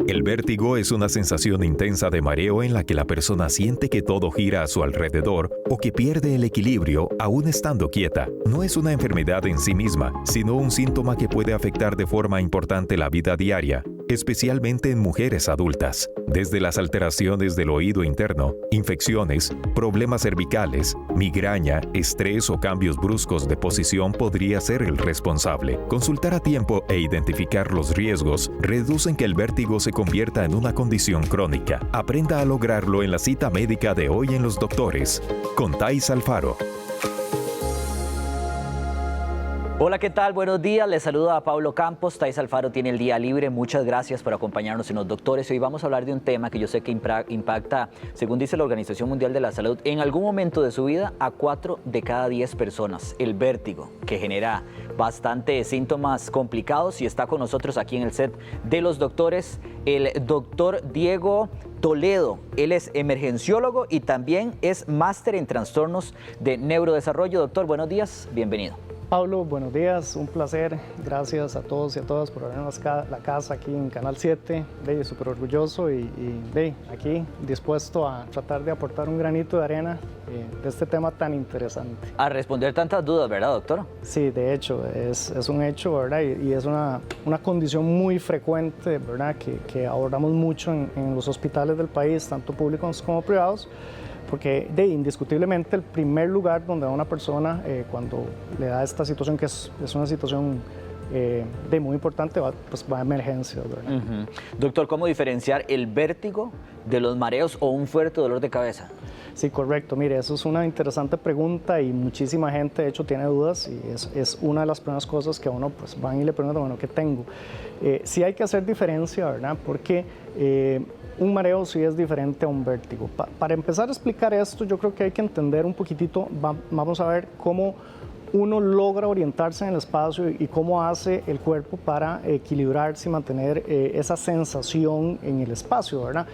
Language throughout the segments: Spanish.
El vértigo es una sensación intensa de mareo en la que la persona siente que todo gira a su alrededor o que pierde el equilibrio aún estando quieta. No es una enfermedad en sí misma, sino un síntoma que puede afectar de forma importante la vida diaria, especialmente en mujeres adultas, desde las alteraciones del oído interno, infecciones, problemas cervicales, migraña, estrés o cambios bruscos de posición podría ser el responsable. Consultar a tiempo e identificar los riesgos reducen que el vértigo se convierta en una condición crónica. Aprenda a lograrlo en la cita médica de Hoy en los Doctores, con Thais Alfaro. Hola, ¿qué tal? Buenos días. Les saluda a Pablo Campos. Thais Alfaro tiene el día libre. Muchas gracias por acompañarnos en Los Doctores. Hoy vamos a hablar de un tema que yo sé que impacta, según dice la Organización Mundial de la Salud, en algún momento de su vida a 4 de cada 10 personas. El vértigo, que genera bastantes síntomas complicados, y está con nosotros aquí en el set de Los Doctores el doctor Diego Toledo. Él es emergenciólogo y también es máster en trastornos de neurodesarrollo. Doctor, buenos días. Bienvenido. Pablo, buenos días, un placer. Gracias a todos y a todas por abrirnos la casa aquí en Canal 7. Súper orgulloso y aquí dispuesto a tratar de aportar un granito de arena de este tema tan interesante. A responder tantas dudas, ¿verdad, doctor? Sí, de hecho, es un hecho, ¿verdad? Y es una condición muy frecuente, ¿verdad? Que abordamos mucho en los hospitales del país, tanto públicos como privados. Porque indiscutiblemente el primer lugar donde va una persona cuando le da esta situación, que es una situación muy importante, va a emergencias, ¿verdad? Doctor, ¿cómo diferenciar el vértigo de los mareos o un fuerte dolor de cabeza? Sí, correcto. Mire, eso es una interesante pregunta y muchísima gente, de hecho, tiene dudas, y es una de las primeras cosas que a uno van y le preguntan, bueno, ¿qué tengo? Sí hay que hacer diferencia, ¿verdad? Porque un mareo sí es diferente a un vértigo. Para empezar a explicar esto, yo creo que hay que entender un poquitito, vamos a ver cómo uno logra orientarse en el espacio y cómo hace el cuerpo para equilibrarse y mantener esa sensación en el espacio, ¿verdad?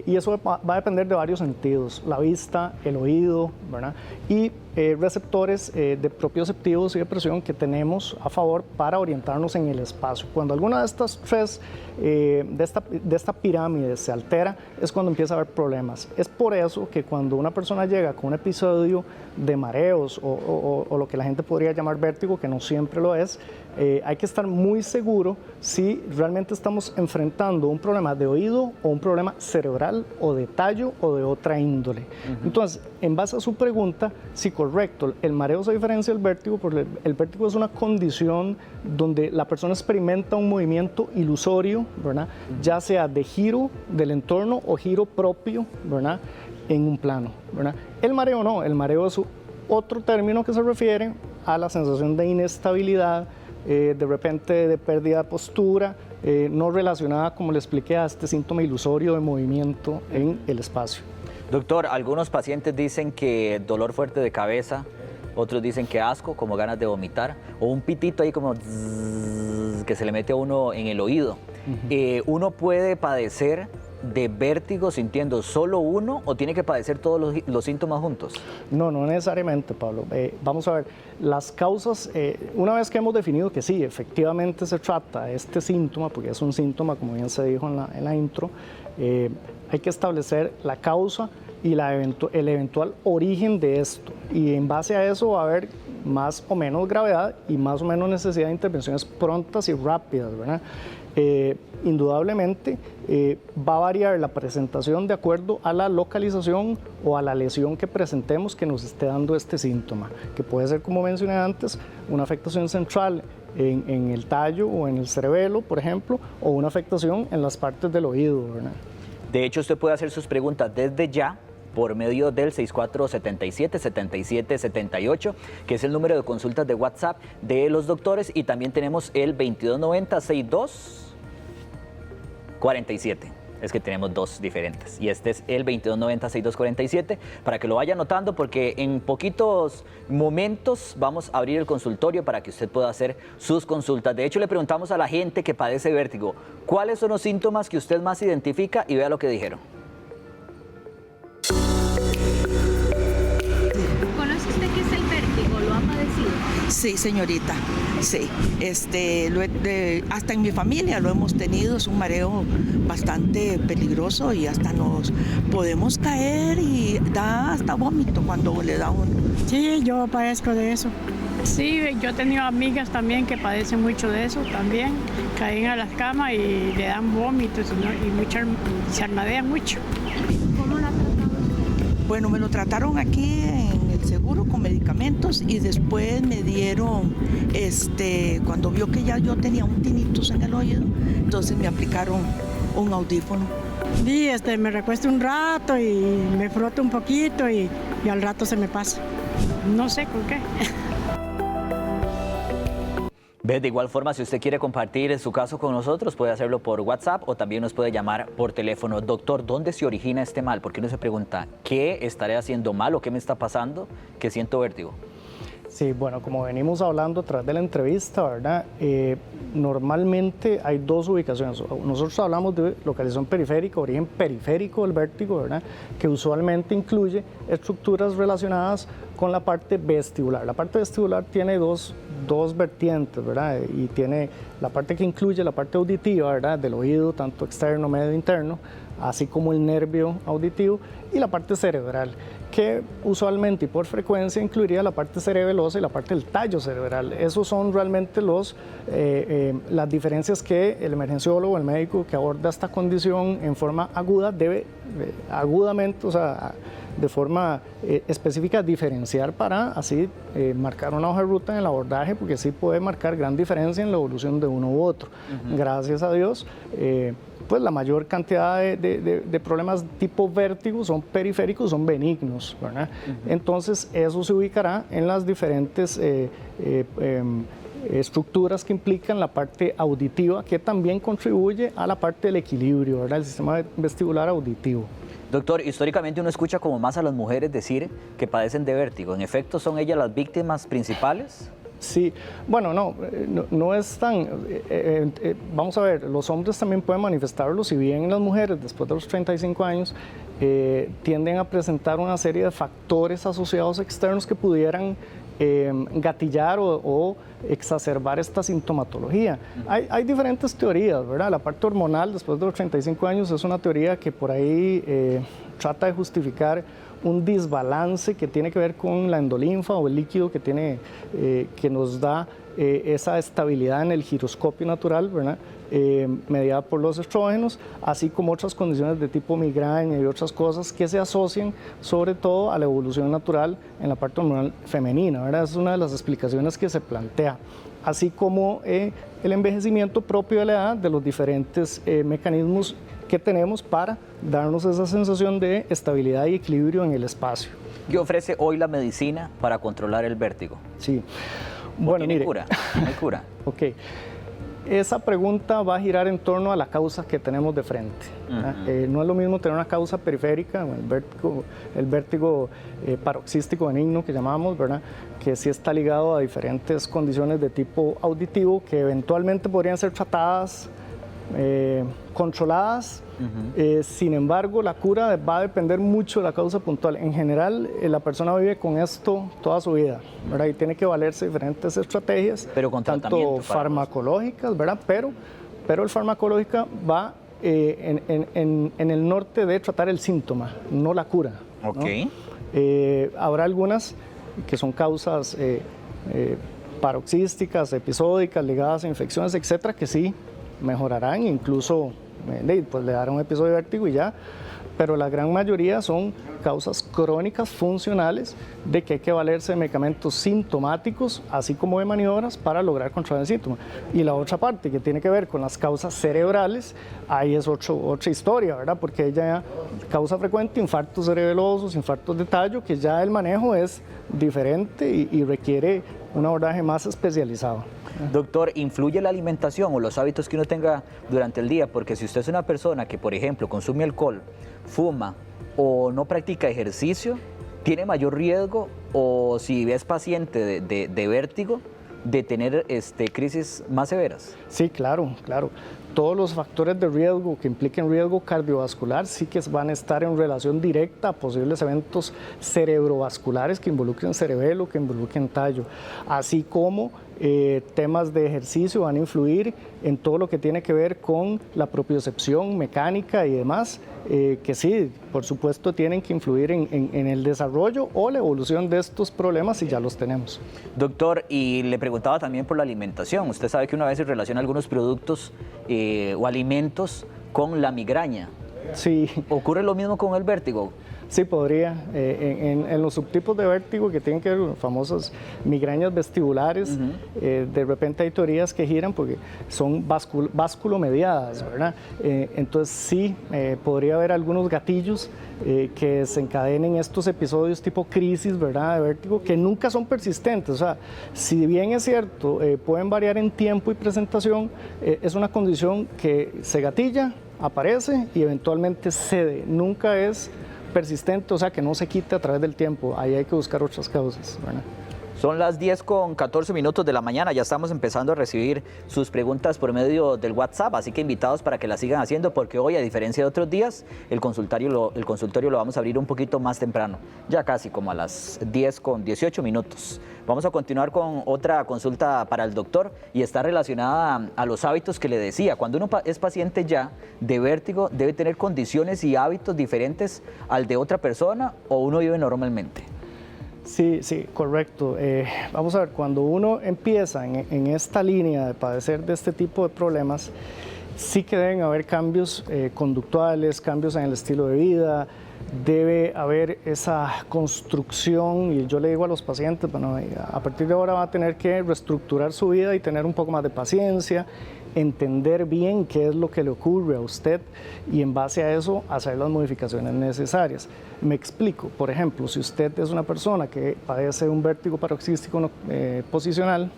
Y eso va a depender de varios sentidos: la vista, el oído, ¿verdad? Y receptores de propioceptivos y de presión que tenemos a favor para orientarnos en el espacio. Cuando alguna de estas tres, de esta pirámide se altera, es cuando empieza a haber problemas. Es por eso que cuando una persona llega con un episodio de mareos o lo que la gente podría llamar vértigo, que no siempre lo es, hay que estar muy seguro si realmente estamos enfrentando un problema de oído o un problema cerebral o de tallo o de otra índole. Entonces, en base a su pregunta, sí, correcto, el mareo se diferencia del vértigo porque el vértigo es una condición donde la persona experimenta un movimiento ilusorio, ¿verdad? Ya sea de giro del entorno o giro propio, ¿verdad? En un plano, ¿verdad? El mareo no, el mareo es otro término que se refiere a la sensación de inestabilidad, de repente de pérdida de postura, no relacionada, como le expliqué, a este síntoma ilusorio de movimiento en el espacio. Doctor, algunos pacientes dicen que dolor fuerte de cabeza, otros dicen que asco, como ganas de vomitar, o un pitito ahí como que se le mete a uno en el oído. ¿Uno puede padecer de vértigo sintiendo solo uno o tiene que padecer todos los síntomas juntos? No necesariamente, Pablo. Vamos a ver, las causas, una vez que hemos definido que sí, efectivamente se trata este síntoma, porque es un síntoma, como bien se dijo en la intro, hay que establecer la causa y el eventual origen de esto. Y en base a eso va a haber más o menos gravedad y más o menos necesidad de intervenciones prontas y rápidas, ¿verdad? Indudablemente va a variar la presentación de acuerdo a la localización o a la lesión que presentemos que nos esté dando este síntoma, que puede ser, como mencioné antes, una afectación central en el tallo o en el cerebelo, por ejemplo, o una afectación en las partes del oído, ¿verdad? De hecho, usted puede hacer sus preguntas desde ya por medio del 6477-7778, que es el número de consultas de WhatsApp de Los Doctores, y también tenemos el 2290-6247. Es que tenemos dos diferentes, y este es el 2290-6247, para que lo vaya anotando, porque en poquitos momentos vamos a abrir el consultorio para que usted pueda hacer sus consultas. De hecho, le preguntamos a la gente que padece vértigo, ¿cuáles son los síntomas que usted más identifica? Y vea lo que dijeron. ¿Conoce usted qué es el vértigo? ¿Lo ha padecido? Sí, señorita, sí. Hasta en mi familia lo hemos tenido, es un mareo bastante peligroso y hasta nos podemos caer y da hasta vómito cuando le da uno. Sí, yo padezco de eso. Sí, yo he tenido amigas también que padecen mucho de eso también, caen a las camas y le dan vómitos y se armadean mucho. ¿Cómo la trataron? Bueno, me lo trataron aquí en el seguro con medicamentos y después me dieron, cuando vio que ya yo tenía un tinnitus en el oído, entonces me aplicaron un audífono. Sí, me recuesto un rato y me froto un poquito y al rato se me pasa. No sé con qué. Ve, de igual forma, si usted quiere compartir su caso con nosotros, puede hacerlo por WhatsApp o también nos puede llamar por teléfono. Doctor, ¿dónde se origina este mal? Porque uno se pregunta, ¿qué estaré haciendo mal o qué me está pasando que siento vértigo? Sí, bueno, como venimos hablando a través de la entrevista, ¿verdad? Normalmente hay dos ubicaciones. Nosotros hablamos de localización periférica, origen periférico del vértigo, ¿verdad? Que usualmente incluye estructuras relacionadas con la parte vestibular. La parte vestibular tiene dos vertientes, ¿verdad? Y tiene la parte que incluye la parte auditiva, ¿verdad? Del oído, tanto externo, medio, interno, así como el nervio auditivo, y la parte cerebral, que usualmente y por frecuencia incluiría la parte cerebelosa y la parte del tallo cerebral. Esos son realmente las diferencias que el emergenciólogo, el médico que aborda esta condición en forma aguda, debe agudamente, o sea, de forma específica diferenciar para así marcar una hoja de ruta en el abordaje, porque sí puede marcar gran diferencia en la evolución de uno u otro. Gracias a Dios, pues la mayor cantidad de problemas tipo vértigo son periféricos, son benignos, ¿verdad? Entonces eso se ubicará en las diferentes estructuras que implican la parte auditiva, que también contribuye a la parte del equilibrio, ¿verdad? El sistema vestibular auditivo. Doctor, históricamente uno escucha como más a las mujeres decir que padecen de vértigo. ¿En efecto son ellas las víctimas principales? Sí, bueno, no es tan... vamos a ver, los hombres también pueden manifestarlo, si bien las mujeres después de los 35 años tienden a presentar una serie de factores asociados externos que pudieran gatillar o exacerbar esta sintomatología. Hay diferentes teorías, ¿verdad? La parte hormonal después de los 35 años es una teoría que por ahí trata de justificar un desbalance que tiene que ver con la endolinfa o el líquido que nos da esa estabilidad en el giroscopio natural, ¿verdad? Mediada por los estrógenos, así como otras condiciones de tipo migraña y otras cosas que se asocian sobre todo a la evolución natural en la parte hormonal femenina, ¿verdad? Es una de las explicaciones que se plantea, así como el envejecimiento propio de la edad, de los diferentes mecanismos que tenemos para darnos esa sensación de estabilidad y equilibrio en el espacio. ¿Qué ofrece hoy la medicina para controlar el vértigo? Sí. Bueno, ¿tiene cura? ¿No hay cura? Ok. Esa pregunta va a girar en torno a la causa que tenemos de frente. No es lo mismo tener una causa periférica, el vértigo paroxístico benigno que llamamos, ¿verdad? Que sí está ligado a diferentes condiciones de tipo auditivo que eventualmente podrían ser tratadas, controladas. Sin embargo, la cura va a depender mucho de la causa puntual. En general, la persona vive con esto toda su vida, ¿verdad? Y tiene que valerse diferentes estrategias, pero con tanto farmacológicas, ¿verdad? Pero el farmacológica va en el norte de tratar el síntoma, no la cura, ¿no? Okay. Habrá algunas que son causas paroxísticas, episódicas, ligadas a infecciones, etcétera, que sí mejorarán, incluso pues le dará un episodio de vértigo y ya, pero la gran mayoría son causas crónicas funcionales de que hay que valerse de medicamentos sintomáticos, así como de maniobras para lograr controlar el síntoma. Y la otra parte que tiene que ver con las causas cerebrales, ahí es otra historia, ¿verdad? Porque ella causa frecuente infartos cerebelosos, infartos de tallo, que ya el manejo es diferente y requiere un abordaje más especializado. Doctor, ¿influye la alimentación o los hábitos que uno tenga durante el día? Porque si usted es una persona que, por ejemplo, consume alcohol, fuma o no practica ejercicio, ¿tiene mayor riesgo? O si es paciente de vértigo, de tener crisis más severas? Sí, claro, claro. Todos los factores de riesgo que impliquen riesgo cardiovascular sí que van a estar en relación directa a posibles eventos cerebrovasculares que involucren cerebelo, que involucren tallo, así como temas de ejercicio van a influir en todo lo que tiene que ver con la propiocepción mecánica y demás, que sí, por supuesto tienen que influir en el desarrollo o la evolución de estos problemas si ya los tenemos. Doctor, y le preguntaba también por la alimentación. Usted sabe que una vez se relaciona algunos productos o alimentos con la migraña. Sí. ¿Ocurre lo mismo con el vértigo? Sí, podría. En los subtipos de vértigo que tienen que ver con las famosas migrañas vestibulares, de repente hay teorías que giran porque son vasculomediadas, ¿verdad? Entonces sí, podría haber algunos gatillos que desencadenen estos episodios tipo crisis, ¿verdad?, de vértigo, que nunca son persistentes. O sea, si bien es cierto, pueden variar en tiempo y presentación, es una condición que se gatilla, aparece y eventualmente cede. Nunca es persistente, o sea, que no se quite a través del tiempo. Ahí hay que buscar otras causas, ¿verdad? Son las 10:14 de la mañana, ya estamos empezando a recibir sus preguntas por medio del WhatsApp, así que invitados para que las sigan haciendo, porque hoy, a diferencia de otros días, el consultorio lo vamos a abrir un poquito más temprano, ya casi como a las 10:18. Vamos a continuar con otra consulta para el doctor y está relacionada a los hábitos que le decía. Cuando uno es paciente ya de vértigo, ¿debe tener condiciones y hábitos diferentes al de otra persona o uno vive normalmente? Sí, sí, correcto. Vamos a ver, cuando uno empieza en esta línea de padecer de este tipo de problemas, sí que deben haber cambios conductuales, cambios en el estilo de vida, debe haber esa construcción, y yo le digo a los pacientes, bueno, a partir de ahora va a tener que reestructurar su vida y tener un poco más de paciencia, entender bien qué es lo que le ocurre a usted y en base a eso hacer las modificaciones necesarias. Me explico, por ejemplo, si usted es una persona que padece un vértigo paroxístico posicional,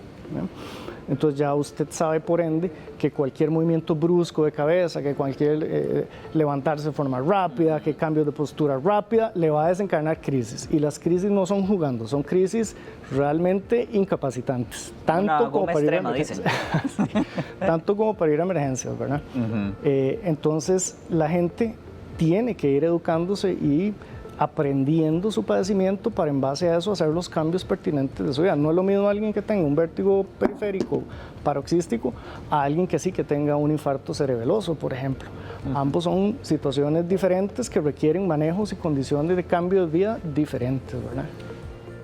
entonces ya usted sabe por ende que cualquier movimiento brusco de cabeza, que cualquier levantarse de forma rápida, que cambios de postura rápida, le va a desencadenar crisis. Y las crisis no son jugando, son crisis realmente incapacitantes. Tanto como para ir a emergencias. Tanto como para ir a emergencias, ¿verdad? Entonces la gente tiene que ir educándose y aprendiendo su padecimiento para en base a eso hacer los cambios pertinentes de su vida. No es lo mismo alguien que tenga un vértigo periférico paroxístico a alguien que sí que tenga un infarto cerebeloso, por ejemplo. Ambos son situaciones diferentes que requieren manejos y condiciones de cambio de vida diferentes, ¿verdad?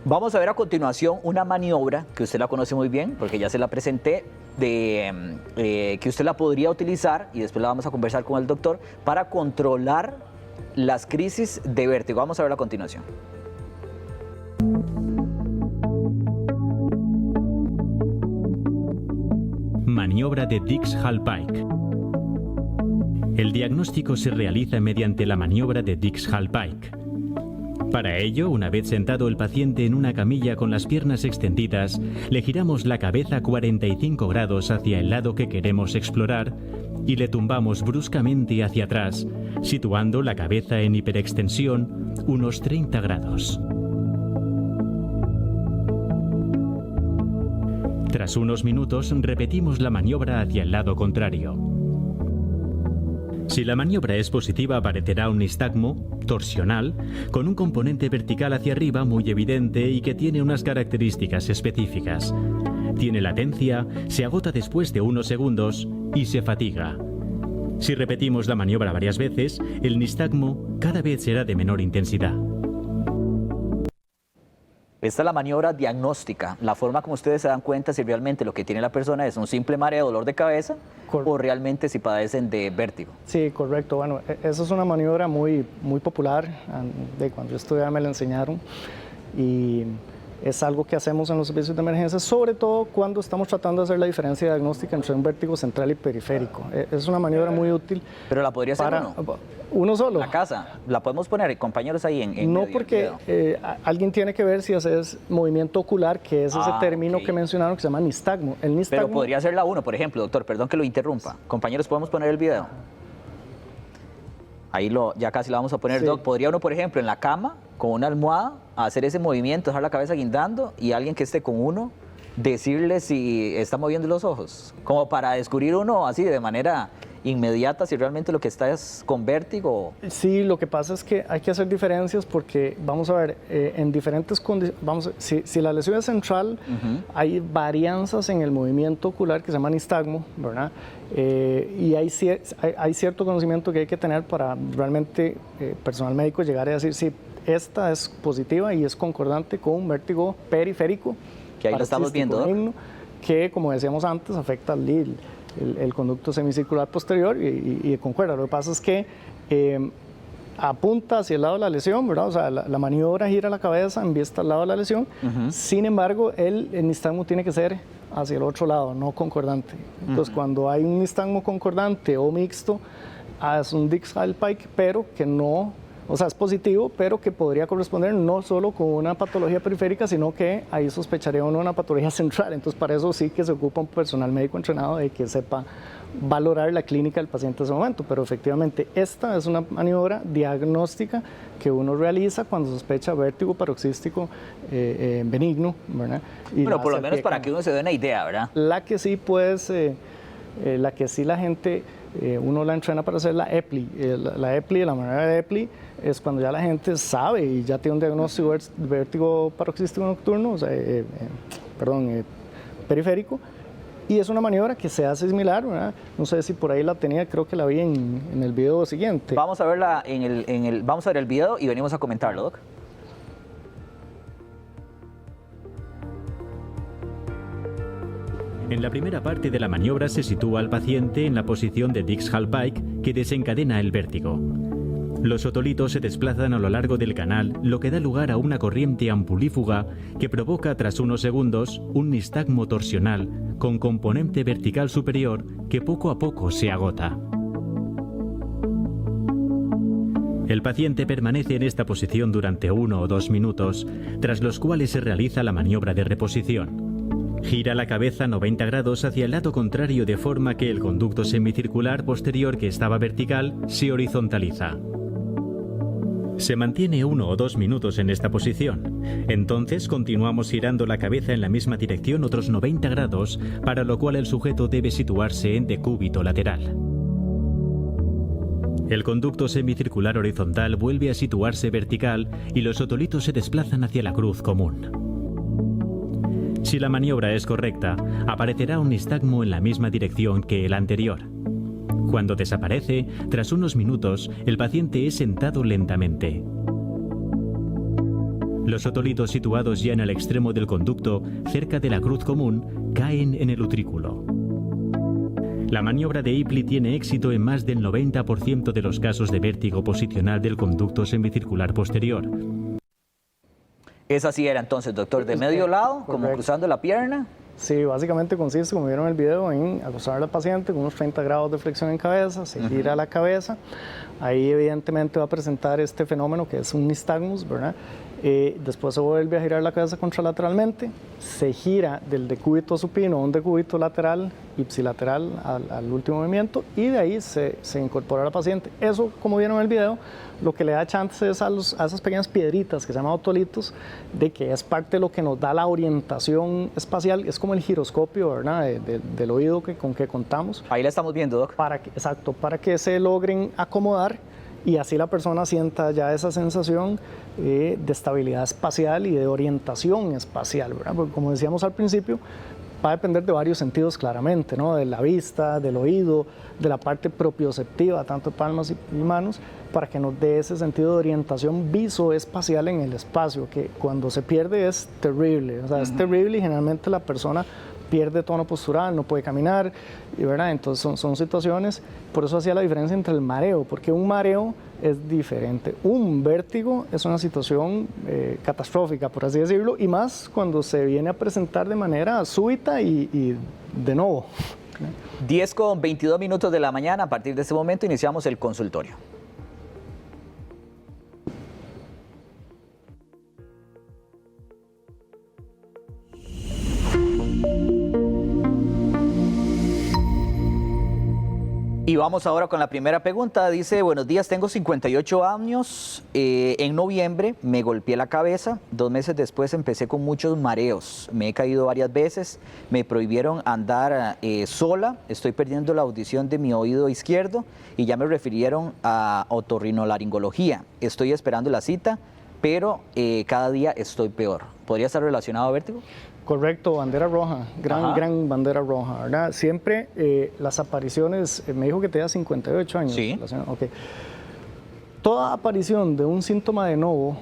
Vamos a ver a continuación una maniobra que usted la conoce muy bien, porque ya se la presenté, que usted la podría utilizar, y después la vamos a conversar con el doctor, para controlar las crisis de vértigo. Vamos a ver a continuación. Maniobra de Dix-Hallpike. El diagnóstico se realiza mediante la maniobra de Dix-Hallpike. Para ello, una vez sentado el paciente en una camilla con las piernas extendidas, le giramos la cabeza 45 grados hacia el lado que queremos explorar y le tumbamos bruscamente hacia atrás, situando la cabeza en hiperextensión unos 30 grados. Tras unos minutos, repetimos la maniobra hacia el lado contrario. Si la maniobra es positiva, aparecerá un nistagmo torsional con un componente vertical hacia arriba muy evidente y que tiene unas características específicas. Tiene latencia, se agota después de unos segundos y se fatiga. Si repetimos la maniobra varias veces, el nistagmo cada vez será de menor intensidad. Esta es la maniobra diagnóstica, la forma como ustedes se dan cuenta si realmente lo que tiene la persona es un simple mareo, dolor de cabeza, o realmente si padecen de vértigo. Sí, correcto. Bueno, esa es una maniobra muy popular. De cuando yo estudiaba me la enseñaron y es algo que hacemos en los servicios de emergencia, sobre todo cuando estamos tratando de hacer la diferencia diagnóstica entre un vértigo central y periférico. Es una maniobra muy útil. Pero la podría hacer uno solo. La casa, la podemos poner, compañeros, ahí en no, medio, porque alguien tiene que ver si haces movimiento ocular, que es ese término que mencionaron que se llama nistagmo. El nistagmo. Pero podría ser la uno, por ejemplo, doctor, perdón que lo interrumpa. Compañeros, ¿podemos poner el video? Ahí ya casi lo vamos a poner, sí. Doc. ¿Podría uno, por ejemplo, en la cama, con una almohada, hacer ese movimiento, dejar la cabeza guindando y alguien que esté con uno decirle si está moviendo los ojos? Como para descubrir uno así de manera inmediata si realmente lo que está es con vértigo. Sí, lo que pasa es que hay que hacer diferencias porque, vamos a ver, en diferentes condiciones, si la lesión es central, hay varianzas en el movimiento ocular que se llama nistagmo, ¿verdad? Y hay cierto conocimiento que hay que tener para realmente, personal médico, llegar a decir si esta es positiva y es concordante con un vértigo periférico. Que ahí lo estamos viendo, benigno, que, como decíamos antes, afecta el conducto semicircular posterior y concuerda. Lo que pasa es que apunta hacia el lado de la lesión, ¿verdad? O sea, la maniobra gira la cabeza en vista al lado de la lesión. Sin embargo, el nistagmo tiene que ser hacia el otro lado, no concordante. Entonces, cuando hay un nistagmo concordante o mixto, es un Dix-Hallpike, pero que no... O sea, es positivo, pero que podría corresponder no solo con una patología periférica, sino que ahí sospecharía uno una patología central. Entonces, para eso sí que se ocupa un personal médico entrenado de que sepa valorar la clínica del paciente en ese momento. Pero efectivamente, esta es una maniobra diagnóstica que uno realiza cuando sospecha vértigo paroxístico benigno, ¿verdad? Y bueno, por lo menos para que uno se dé una idea, ¿verdad? La que sí la que sí la gente... uno la entrena para hacer la EPLI. La manera de EPLI es cuando ya la gente sabe y ya tiene un diagnóstico de vértigo paroxístico nocturno, o sea, periférico, y es una maniobra que se hace similar, ¿verdad? No sé si por ahí la tenía, creo que la vi en el video siguiente. Vamos a verla vamos a ver el video y venimos a comentarlo, Doc. En la primera parte de la maniobra se sitúa al paciente en la posición de Dix-Hallpike que desencadena el vértigo. Los otolitos se desplazan a lo largo del canal, lo que da lugar a una corriente ampulífuga que provoca tras unos segundos un nistagmo torsional con componente vertical superior que poco a poco se agota. El paciente permanece en esta posición durante 1 o 2 minutos, tras los cuales se realiza la maniobra de reposición. Gira la cabeza 90 grados hacia el lado contrario de forma que el conducto semicircular posterior que estaba vertical se horizontaliza. Se mantiene 1 o 2 minutos en esta posición. Entonces continuamos girando la cabeza en la misma dirección otros 90 grados, para lo cual el sujeto debe situarse en decúbito lateral. El conducto semicircular horizontal vuelve a situarse vertical y los otolitos se desplazan hacia la cruz común. Si la maniobra es correcta, aparecerá un nistagmo en la misma dirección que el anterior. Cuando desaparece, tras unos minutos, el paciente es sentado lentamente. Los otolitos situados ya en el extremo del conducto, cerca de la cruz común, caen en el utrículo. La maniobra de IPLI tiene éxito en más del 90% de los casos de vértigo posicional del conducto semicircular posterior. Esa sí era entonces, doctor, de medio lado, como cruzando la pierna. Sí, básicamente consiste, como vieron en el video, en acostar al paciente con unos 30 grados de flexión en cabeza, se gira la cabeza, ahí evidentemente va a presentar este fenómeno que es un nistagmus, ¿verdad? Después se vuelve a girar la cabeza contralateralmente, se gira del decúbito supino a un decúbito lateral, ipsilateral al último movimiento, y de ahí se incorpora al paciente. Eso, como vieron en el video, lo que le da chance es a esas pequeñas piedritas que se llaman otolitos, de que es parte de lo que nos da la orientación espacial, es como el giroscopio, ¿verdad? Del oído con que contamos. Ahí la estamos viendo, Doc. Exacto, para que se logren acomodar y así la persona sienta ya esa sensación de estabilidad espacial y de orientación espacial, ¿verdad? Porque como decíamos al principio, va a depender de varios sentidos claramente, ¿no? De la vista, del oído, de la parte propioceptiva, tanto palmas y manos, para que nos dé ese sentido de orientación visoespacial en el espacio, que cuando se pierde es terrible, o sea, es terrible y generalmente la persona pierde tono postural, no puede caminar, ¿verdad? Entonces son situaciones, por eso hacía la diferencia entre el mareo, porque un mareo es diferente. Un vértigo es una situación catastrófica, por así decirlo, y más cuando se viene a presentar de manera súbita y de nuevo. 10:22 de la mañana, a partir de este momento iniciamos el consultorio. Y vamos ahora con la primera pregunta. Dice, buenos días, tengo 58 años. En noviembre me golpeé la cabeza. 2 meses después empecé con muchos mareos. Me he caído varias veces. Me prohibieron andar sola. Estoy perdiendo la audición de mi oído izquierdo y ya me refirieron a otorrinolaringología. Estoy esperando la cita, pero cada día estoy peor. ¿Podría estar relacionado a vértigo? Correcto, bandera roja, gran bandera roja, ¿verdad? Siempre las apariciones, me dijo que tenía 58 años. Sí. Okay. Toda aparición de un síntoma de novo,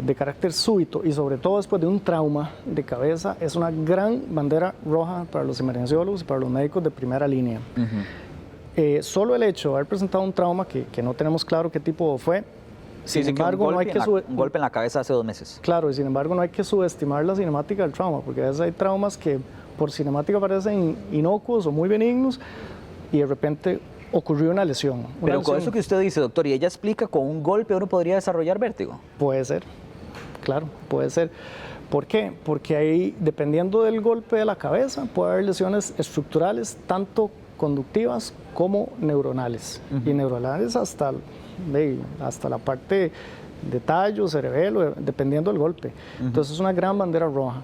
de carácter súbito y sobre todo después de un trauma de cabeza, es una gran bandera roja para los emergenciólogos y para los médicos de primera línea. Solo el hecho de haber presentado un trauma que no tenemos claro qué tipo fue, sin embargo, no hay que un golpe en la cabeza hace 2 meses. Claro, y sin embargo no hay que subestimar la cinemática del trauma, porque a veces hay traumas que por cinemática parecen inocuos o muy benignos y de repente ocurrió una lesión. Pero con eso que usted dice, doctor, y ella explica, con un golpe uno podría desarrollar vértigo. Puede ser, claro, puede ser. ¿Por qué? porque ahí, dependiendo del golpe de la cabeza, puede haber lesiones estructurales, tanto conductivas como neuronales. Y neuronales hasta la parte de tallo, cerebelo, dependiendo del golpe. Entonces es una gran bandera roja.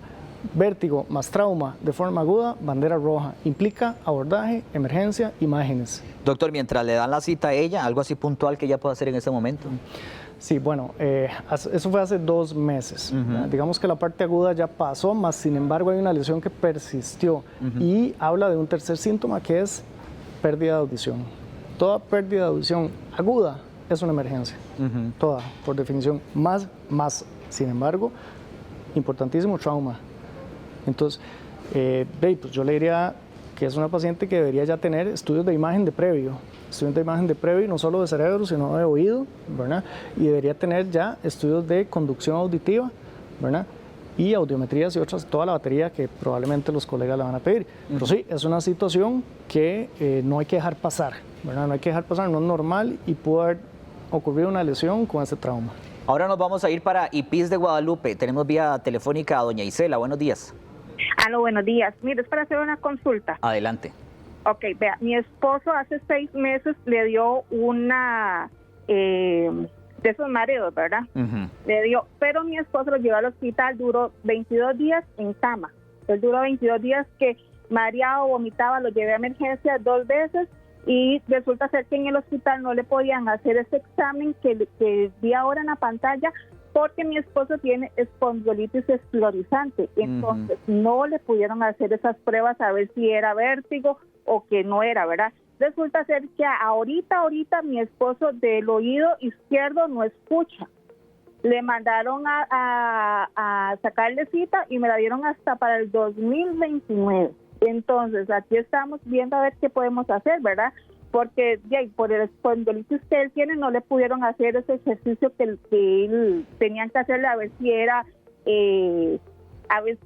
Vértigo más trauma de forma aguda, bandera roja. Implica abordaje, emergencia, imágenes. Doctor, mientras le dan la cita a ella, algo así puntual que ella pueda hacer en ese momento. Sí, bueno, eso fue hace 2 meses. Digamos que la parte aguda ya pasó, más sin embargo hay una lesión que persistió y habla de un tercer síntoma que es pérdida de audición. Toda pérdida de audición aguda es una emergencia, toda, por definición, más, sin embargo, importantísimo trauma. Entonces, pues yo le diría que es una paciente que debería ya tener estudios de imagen de previo, no solo de cerebro, sino de oído, ¿verdad? Y debería tener ya estudios de conducción auditiva, ¿verdad? Y audiometrías y otras, toda la batería que probablemente los colegas le van a pedir. Pero sí, es una situación que no hay que dejar pasar, ¿verdad? No hay que dejar pasar, no es normal y puede haber ocurrido una lesión con ese trauma. Ahora nos vamos a ir para IPIS de Guadalupe. Tenemos vía telefónica a doña Isela. Buenos días. Aló, buenos días. Mire, es para hacer una consulta. Adelante. Ok, vea, mi esposo hace 6 meses le dio una de esos mareos, ¿verdad? Le dio, pero mi esposo lo llevó al hospital, duró 22 días en cama. Él duró 22 días que mareado, vomitaba, lo llevé a emergencia 2 veces y resulta ser que en el hospital no le podían hacer ese examen que vi ahora en la pantalla porque mi esposo tiene espondilitis esclerosante, entonces no le pudieron hacer esas pruebas a ver si era vértigo o que no era, ¿verdad? Resulta ser que ahorita mi esposo del oído izquierdo no escucha. Le mandaron a sacarle cita y me la dieron hasta para el 2029. Entonces, aquí estamos viendo a ver qué podemos hacer, ¿verdad? Porque por el espondilitis que él tiene no le pudieron hacer ese ejercicio que él tenían que hacerle a ver si era qué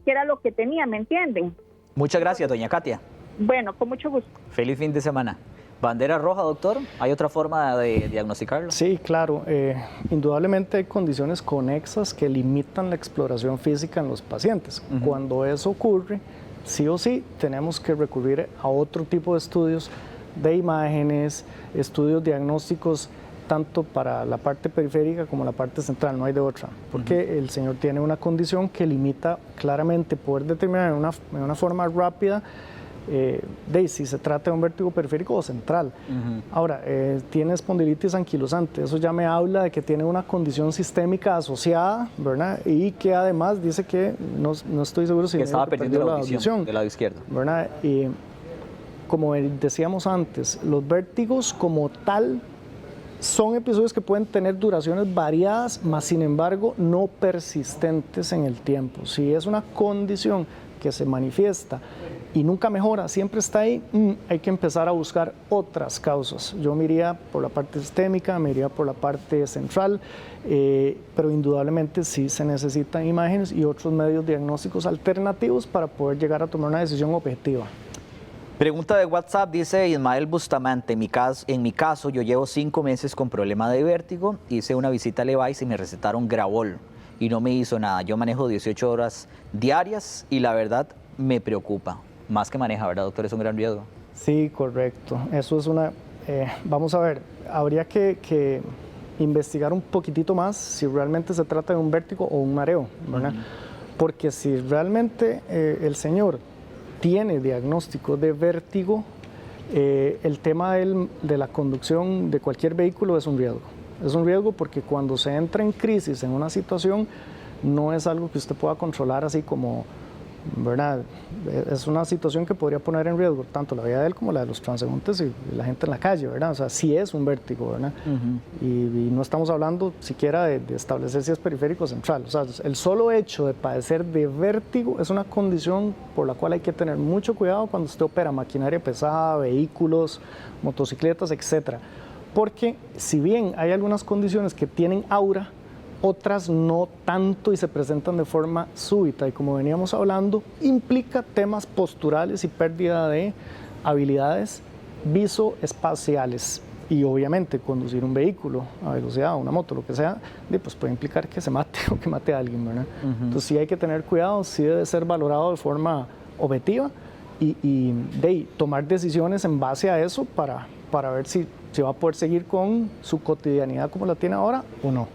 era lo que tenía, ¿me entienden? Muchas gracias, doña Katia. Bueno, con mucho gusto. Feliz fin de semana. ¿Bandera roja, doctor? ¿Hay otra forma de diagnosticarlo? Sí, claro. Indudablemente hay condiciones conexas que limitan la exploración física en los pacientes. Cuando eso ocurre, sí o sí, tenemos que recurrir a otro tipo de estudios de imágenes, estudios diagnósticos, tanto para la parte periférica como la parte central, no hay de otra, porque el señor tiene una condición que limita claramente poder determinar en una forma rápida de si se trata de un vértigo periférico o central. Ahora, tiene espondilitis anquilosante, eso ya me habla de que tiene una condición sistémica asociada, ¿verdad? Y que además dice que, no estoy seguro si que estaba perdiendo la audición del lado izquierdo, ¿verdad? Y como decíamos antes, los vértigos como tal son episodios que pueden tener duraciones variadas, mas sin embargo no persistentes en el tiempo. Si es una condición que se manifiesta y nunca mejora, siempre está ahí, hay que empezar a buscar otras causas. Yo me iría por la parte sistémica, me iría por la parte central, pero indudablemente sí se necesitan imágenes y otros medios diagnósticos alternativos para poder llegar a tomar una decisión objetiva. Pregunta de WhatsApp, dice Ismael Bustamante, en mi caso yo llevo 5 meses con problema de vértigo, hice una visita a Levi's y me recetaron Gravol y no me hizo nada. Yo manejo 18 horas diarias y la verdad me preocupa. Más que maneja, ¿verdad, doctor? Es un gran riesgo. Sí, correcto. Eso es vamos a ver, habría que investigar un poquitito más si realmente se trata de un vértigo o un mareo, ¿verdad? Porque si realmente el señor tiene diagnóstico de vértigo, el tema de la conducción de cualquier vehículo es un riesgo. Es un riesgo porque cuando se entra en crisis en una situación, no es algo que usted pueda controlar así como, ¿verdad? Es una situación que podría poner en riesgo tanto la vida de él como la de los transeúntes y la gente en la calle, ¿verdad? O sea, sí es un vértigo, ¿verdad? Y no estamos hablando siquiera de establecer si es periférico o central. O sea, el solo hecho de padecer de vértigo es una condición por la cual hay que tener mucho cuidado cuando usted opera maquinaria pesada, vehículos, motocicletas, etcétera. Porque si bien hay algunas condiciones que tienen aura, otras no tanto y se presentan de forma súbita y como veníamos hablando, implica temas posturales y pérdida de habilidades visoespaciales. Y obviamente conducir un vehículo a velocidad, una moto, lo que sea, pues puede implicar que se mate o que mate a alguien, ¿verdad? Entonces sí hay que tener cuidado, sí debe ser valorado de forma objetiva y tomar decisiones en base a eso para ver si va a poder seguir con su cotidianidad como la tiene ahora o no.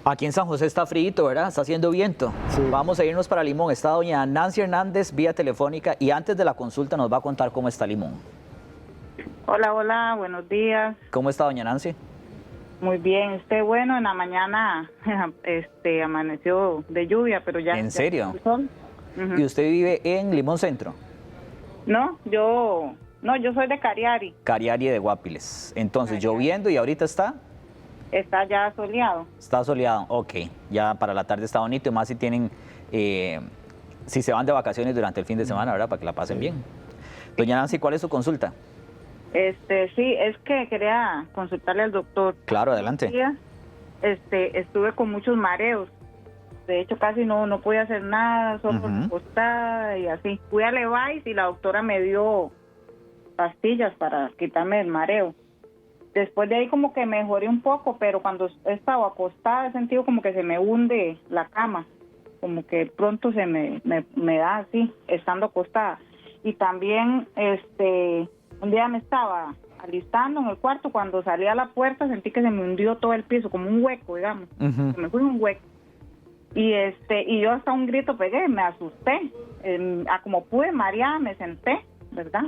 Aquí en San José está frío, ¿verdad? Está haciendo viento. Sí. Vamos a irnos para Limón. Está doña Nancy Hernández vía telefónica y antes de la consulta nos va a contar cómo está Limón. Hola, buenos días. ¿Cómo está doña Nancy? Muy bien, bueno, en la mañana amaneció de lluvia, pero ya... ¿En serio? ¿Y usted vive en Limón Centro? No, yo soy de Cariari. Cariari de Guapiles. Entonces, lloviendo y ahorita está... Está ya soleado. Está soleado, ok. Ya para la tarde está bonito, y más si tienen, si se van de vacaciones durante el fin de semana, ¿verdad? Para que la pasen bien. Doña Nancy, ¿cuál es su consulta? Sí, es que quería consultarle al doctor. Claro, adelante. Estuve con muchos mareos. De hecho, casi no pude hacer nada, solo acostada y así. Fui a Levi's y la doctora me dio pastillas para quitarme el mareo. Después de ahí como que mejoré un poco, pero cuando he estado acostada he sentido como que se me hunde la cama, como que pronto se me da así, estando acostada. Y también un día me estaba alistando en el cuarto, cuando salí a la puerta sentí que se me hundió todo el piso, como un hueco, digamos, se me fue un hueco. Y yo hasta un grito pegué, me asusté, como pude, mareada, me senté, ¿verdad?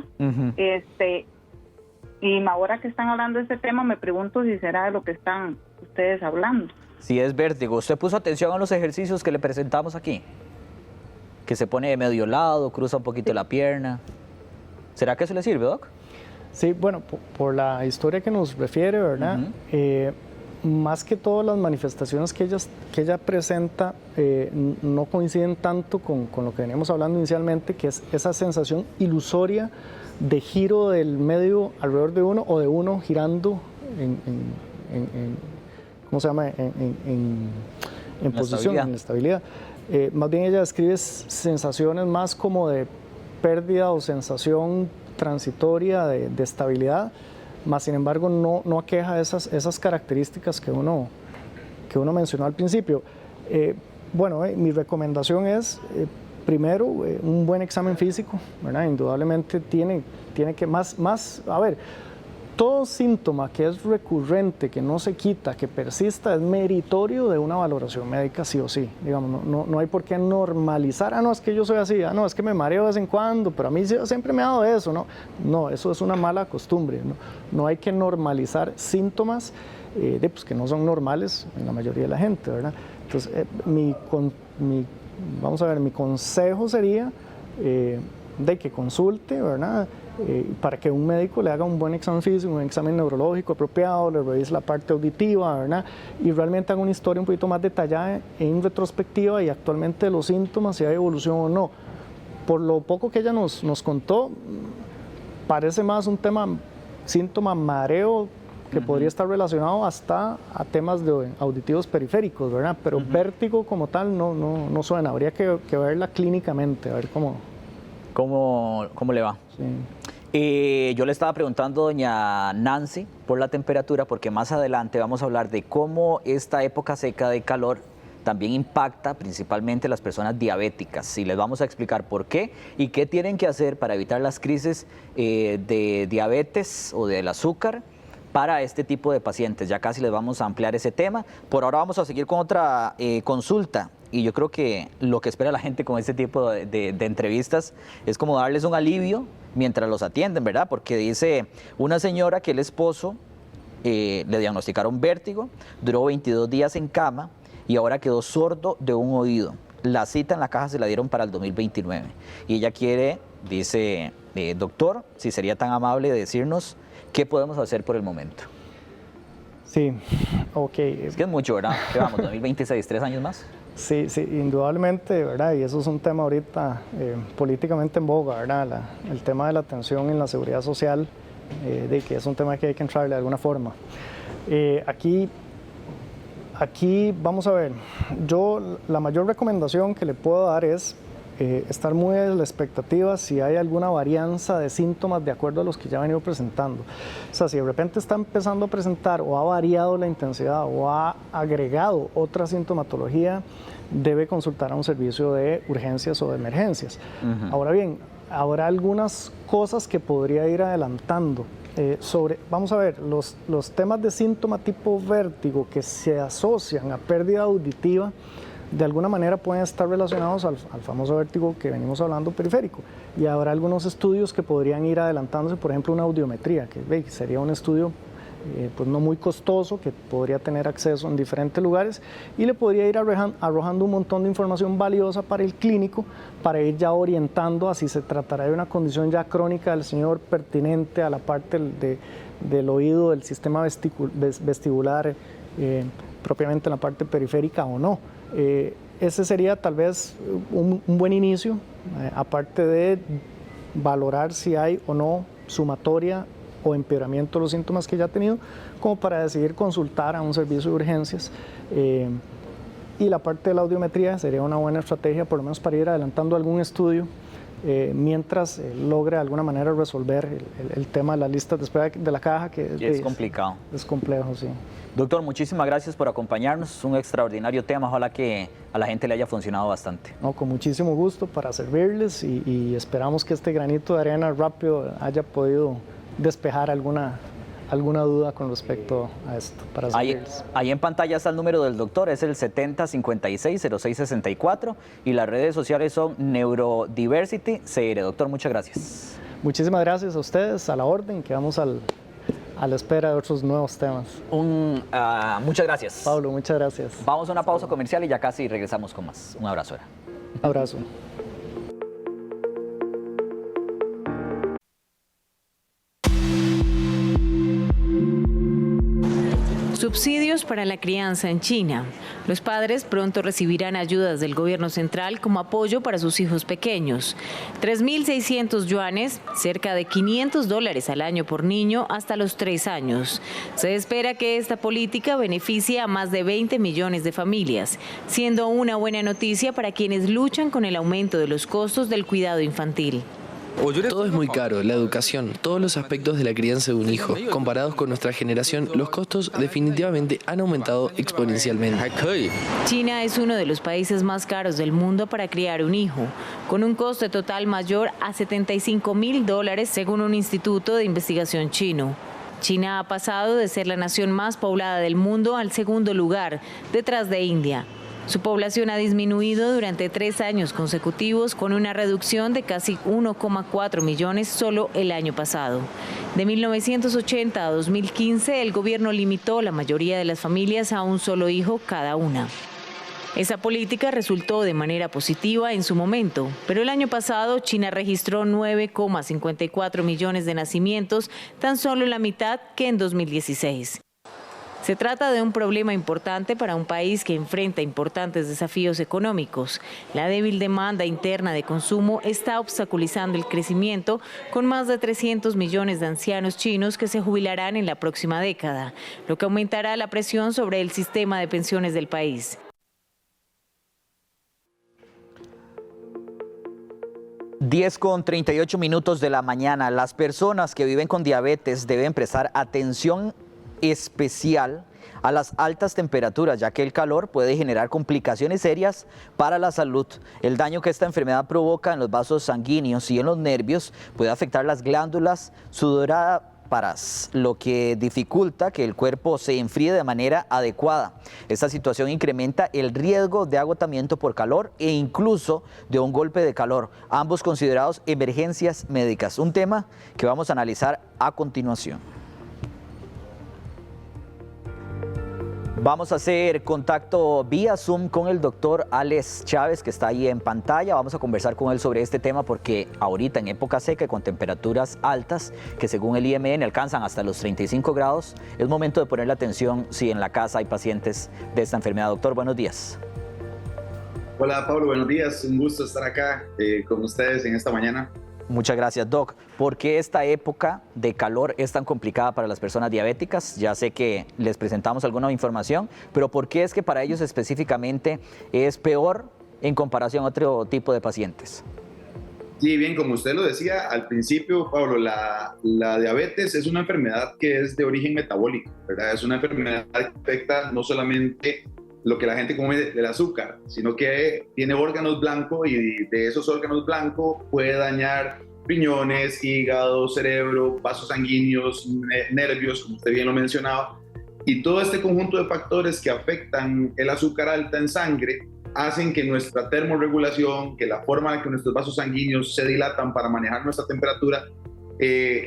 Y ahora que están hablando de este tema, me pregunto si será de lo que están ustedes hablando. Sí, es vértigo. ¿Usted puso atención a los ejercicios que le presentamos aquí? Que se pone de medio lado, cruza un poquito la pierna. ¿Será que eso le sirve, Doc? Sí, bueno, por la historia que nos refiere, ¿verdad? Más que todas las manifestaciones que ella presenta no coinciden tanto con lo que veníamos hablando inicialmente, que es esa sensación ilusoria de giro del medio alrededor de uno o de uno girando ¿cómo se llama? En posición, en estabilidad. Más bien ella describe sensaciones más como de pérdida o sensación transitoria de estabilidad, más sin embargo no aqueja esas características que uno mencionó al principio. Mi recomendación es primero un buen examen físico, ¿verdad? Indudablemente tiene que todo síntoma que es recurrente, que no se quita, que persista, es meritorio de una valoración médica sí o sí. Digamos, no hay por qué normalizar, no, es que yo soy así, no, es que me mareo de vez en cuando, pero a mí siempre me ha dado eso, no, eso es una mala costumbre, no hay que normalizar síntomas que no son normales en la mayoría de la gente, ¿verdad? Entonces, mi consejo sería de que consulte, ¿verdad? Para que un médico le haga un buen examen físico, un examen neurológico apropiado, le revise la parte auditiva, ¿verdad? Y realmente haga una historia un poquito más detallada en retrospectiva y actualmente de los síntomas, si hay evolución o no. Por lo poco que ella nos contó, parece más un síntoma mareo que podría estar relacionado hasta a temas auditivos periféricos, ¿verdad? Pero vértigo como tal no suena, habría que verla clínicamente, a ver cómo le va. Sí. Yo le estaba preguntando a doña Nancy por la temperatura, porque más adelante vamos a hablar de cómo esta época seca de calor también impacta principalmente a las personas diabéticas. Y les vamos a explicar por qué y qué tienen que hacer para evitar las crisis de diabetes o del azúcar para este tipo de pacientes. Ya casi les vamos a ampliar ese tema. Por ahora vamos a seguir con otra consulta. Y yo creo que lo que espera la gente con este tipo de entrevistas es como darles un alivio mientras los atienden, ¿verdad? Porque dice una señora que el esposo le diagnosticaron vértigo, duró 22 días en cama y ahora quedó sordo de un oído. La cita en la caja se la dieron para el 2029. Y ella quiere, dice, doctor, si sería tan amable de decirnos qué podemos hacer por el momento. Sí, ok. Es que es mucho, ¿verdad? ¿Qué vamos, 2026, 3 años más? Sí, indudablemente, ¿verdad? Y eso es un tema ahorita políticamente en boga, ¿verdad? El tema de la atención en la seguridad social, de que es un tema que hay que entrarle de alguna forma. Aquí vamos a ver, yo la mayor recomendación que le puedo dar es estar muy a la expectativa si hay alguna varianza de síntomas de acuerdo a los que ya ha venido presentando. O sea, si de repente está empezando a presentar o ha variado la intensidad o ha agregado otra sintomatología, debe consultar a un servicio de urgencias o de emergencias. Ahora bien, habrá algunas cosas que podría ir adelantando. Vamos a ver, los temas de síntoma tipo vértigo que se asocian a pérdida auditiva, de alguna manera pueden estar relacionados al famoso vértigo que venimos hablando periférico. Y habrá algunos estudios que podrían ir adelantándose, por ejemplo, una audiometría, que sería un estudio pues no muy costoso, que podría tener acceso en diferentes lugares y le podría ir arrojando un montón de información valiosa para el clínico, para ir ya orientando a si se tratará de una condición ya crónica del señor pertinente a la parte del oído, del sistema vestibular, propiamente en la parte periférica o no. Ese sería tal vez un buen inicio, aparte de valorar si hay o no sumatoria o empeoramiento de los síntomas que ya ha tenido, como para decidir consultar a un servicio de urgencias. Y la parte de la audiometría sería una buena estrategia, por lo menos para ir adelantando algún estudio, mientras logre de alguna manera resolver el tema de las listas de espera de la caja, que es complicado. Es complejo, sí. Doctor, muchísimas gracias por acompañarnos. Es un extraordinario tema. Ojalá que a la gente le haya funcionado bastante. No, con muchísimo gusto para servirles y esperamos que este granito de arena rápido haya podido despejar alguna duda con respecto a esto. Para servirles. Ahí en pantalla está el número del doctor, es el 7056-0664 y las redes sociales son Neurodiversity CR. Doctor, muchas gracias. Muchísimas gracias a ustedes, a la orden, quedamos a la espera de otros nuevos temas. Muchas gracias. Pablo, muchas gracias. Vamos a una pausa comercial y ya casi regresamos con más. Un abrazo. Un abrazo. Subsidios para la crianza en China. Los padres pronto recibirán ayudas del gobierno central como apoyo para sus hijos pequeños. 3.600 yuanes, cerca de $500 al año por niño hasta los 3 años. Se espera que esta política beneficie a más de 20 millones de familias, siendo una buena noticia para quienes luchan con el aumento de los costos del cuidado infantil. Todo es muy caro, la educación, todos los aspectos de la crianza de un hijo. Comparados con nuestra generación, los costos definitivamente han aumentado exponencialmente. China es uno de los países más caros del mundo para criar un hijo, con un coste total mayor a $75.000 según un instituto de investigación chino. China ha pasado de ser la nación más poblada del mundo al segundo lugar, detrás de India. Su población ha disminuido durante 3 años consecutivos, con una reducción de casi 1,4 millones solo el año pasado. De 1980 a 2015, el gobierno limitó la mayoría de las familias a un solo hijo cada una. Esa política resultó de manera positiva en su momento, pero el año pasado China registró 9,54 millones de nacimientos, tan solo la mitad que en 2016. Se trata de un problema importante para un país que enfrenta importantes desafíos económicos. La débil demanda interna de consumo está obstaculizando el crecimiento, con más de 300 millones de ancianos chinos que se jubilarán en la próxima década, lo que aumentará la presión sobre el sistema de pensiones del país. Con 38 minutos de la mañana. Las personas que viven con diabetes deben prestar atención especial a las altas temperaturas, ya que el calor puede generar complicaciones serias para la salud. El daño que esta enfermedad provoca en los vasos sanguíneos y en los nervios puede afectar las glándulas sudoríparas, lo que dificulta que el cuerpo se enfríe de manera adecuada. Esta situación incrementa el riesgo de agotamiento por calor e incluso de un golpe de calor, ambos considerados emergencias médicas. Un tema que vamos a analizar a continuación. Vamos a hacer contacto vía Zoom con el doctor Alex Chávez, que está ahí en pantalla. Vamos a conversar con él sobre este tema porque ahorita en época seca y con temperaturas altas, que según el IMN alcanzan hasta los 35 grados, es momento de ponerle atención si en la casa hay pacientes de esta enfermedad. Doctor, buenos días. Hola Pablo, buenos días. Un gusto estar acá con ustedes en esta mañana. Muchas gracias, Doc. ¿Por qué esta época de calor es tan complicada para las personas diabéticas? Ya sé que les presentamos alguna información, pero ¿por qué es que para ellos específicamente es peor en comparación a otro tipo de pacientes? Sí, bien, como usted lo decía al principio, Pablo, la diabetes es una enfermedad que es de origen metabólico, ¿verdad? Es una enfermedad que afecta no solamente lo que la gente come del azúcar, sino que tiene órganos blancos y de esos órganos blancos puede dañar riñones, hígado, cerebro, vasos sanguíneos, nervios, como usted bien lo mencionaba. Y todo este conjunto de factores que afectan el azúcar alta en sangre hacen que nuestra termorregulación, que la forma en que nuestros vasos sanguíneos se dilatan para manejar nuestra temperatura,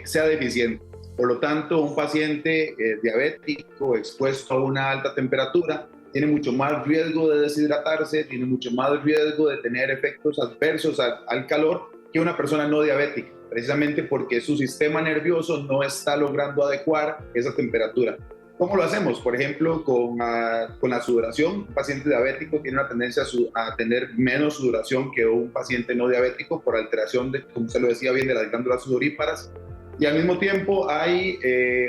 sea deficiente. Por lo tanto, un paciente diabético expuesto a una alta temperatura tiene mucho más riesgo de deshidratarse, tiene mucho más riesgo de tener efectos adversos al calor que una persona no diabética, precisamente porque su sistema nervioso no está logrando adecuar esa temperatura. ¿Cómo lo hacemos? Por ejemplo, con la sudoración. Un paciente diabético tiene una tendencia a tener menos sudoración que un paciente no diabético por alteración, como se lo decía bien, de las glándulas sudoríparas. Y al mismo tiempo hay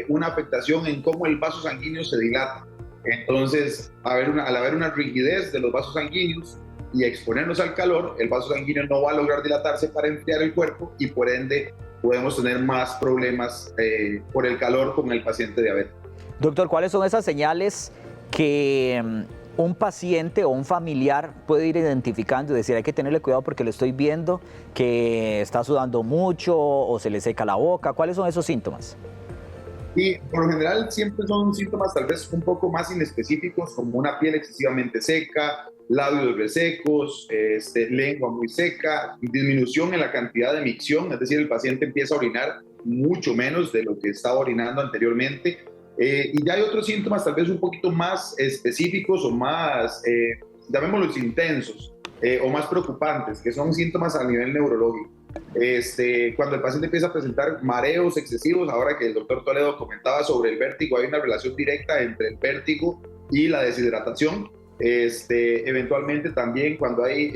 una afectación en cómo el vaso sanguíneo se dilata. Entonces, al haber una rigidez de los vasos sanguíneos y exponernos al calor, el vaso sanguíneo no va a lograr dilatarse para enfriar el cuerpo y por ende podemos tener más problemas por el calor con el paciente diabético. Doctor, ¿cuáles son esas señales que un paciente o un familiar puede ir identificando y decir hay que tenerle cuidado porque le estoy viendo que está sudando mucho o se le seca la boca? ¿Cuáles son esos síntomas? Y por lo general siempre son síntomas tal vez un poco más inespecíficos, como una piel excesivamente seca, labios resecos, lengua muy seca, disminución en la cantidad de micción, es decir, el paciente empieza a orinar mucho menos de lo que estaba orinando anteriormente. Y ya hay otros síntomas tal vez un poquito más específicos o más, llamémoslos intensos o más preocupantes, que son síntomas a nivel neurológico. Cuando el paciente empieza a presentar mareos excesivos, ahora que el doctor Toledo comentaba sobre el vértigo, hay una relación directa entre el vértigo y la deshidratación. Eventualmente también cuando hay